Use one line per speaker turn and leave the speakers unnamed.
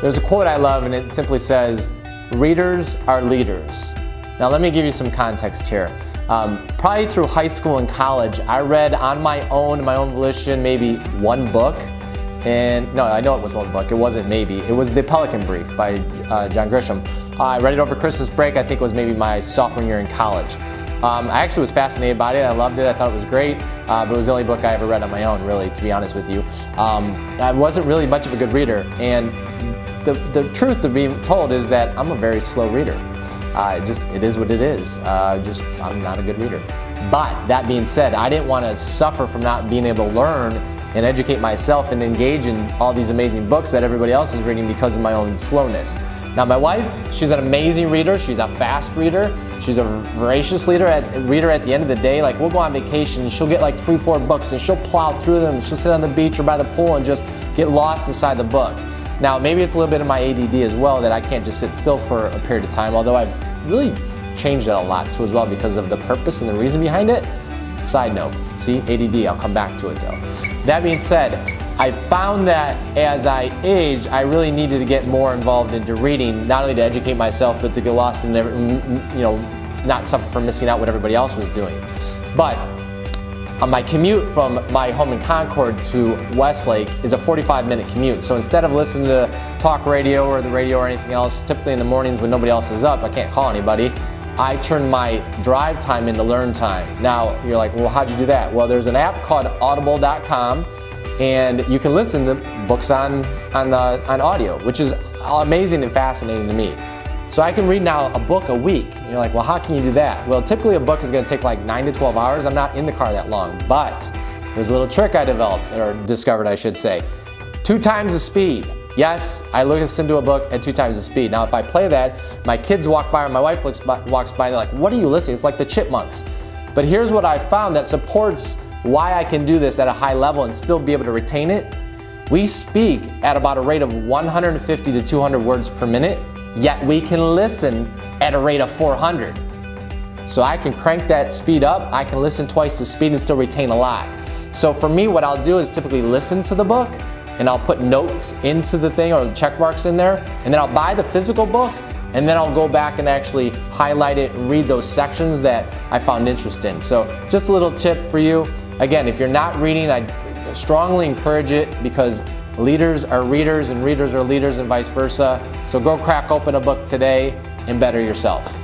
There's a quote I love, and it simply says, "Readers are leaders." Now let me give you some context here. Probably through high school and college, I read on my own volition, maybe one book. And no, I know it was one book. It wasn't maybe. It was The Pelican Brief by John Grisham. I read it over Christmas break. I think it was maybe my sophomore year in college. I actually was fascinated by it. I loved it. I thought it was great. But it was the only book I ever read on my own, really, to be honest with you. I wasn't really much of a good reader. And the truth to be told is that I'm a very slow reader. It is what it is. I'm not a good reader. But that being said, I didn't want to suffer from not being able to learn and educate myself and engage in all these amazing books that everybody else is reading because of my own slowness. Now my wife, she's an amazing reader. She's a fast reader. She's a voracious reader at the end of the day. Like, we'll go on vacation and she'll get like 3-4 books and she'll plow through them. She'll sit on the beach or by the pool and just get lost inside the book. Now maybe it's a little bit of my ADD as well, that I can't just sit still for a period of time, although I've really changed that a lot too as well because of the purpose and the reason behind it. Side note, see, ADD, I'll come back to it though. That being said, I found that as I aged, I really needed to get more involved into reading, not only to educate myself, but to get lost and not suffer from missing out what everybody else was doing. But my commute from my home in Concord to Westlake is a 45-minute commute. So instead of listening to talk radio or the radio or anything else, typically in the mornings when nobody else is up, I can't call anybody, I turn my drive time into learn time. Now you're like, well, how'd you do that? Well, there's an app called audible.com, and you can listen to books on audio, which is amazing and fascinating to me. So I can read now a book a week. And you're like, well, how can you do that? Well, typically a book is going to take like 9 to 12 hours. I'm not in the car that long, but there's a little trick I developed, or discovered I should say. 2 times the speed. Yes, I listen to a book at 2 times the speed. Now if I play that, my kids walk by or my wife walks by and they're like, what are you listening? It's like the Chipmunks. But here's what I found that supports why I can do this at a high level and still be able to retain it. We speak at about a rate of 150 to 200 words per minute, yet we can listen at a rate of 400. So I can crank that speed up, I can listen twice the speed and still retain a lot. So for me, what I'll do is typically listen to the book, and I'll put notes into the thing or the check marks in there, and then I'll buy the physical book, and then I'll go back and actually highlight it and read those sections that I found interest in. So just a little tip for you. Again, if you're not reading, I strongly encourage it, because leaders are readers and readers are leaders and vice versa. So go crack open a book today and better yourself.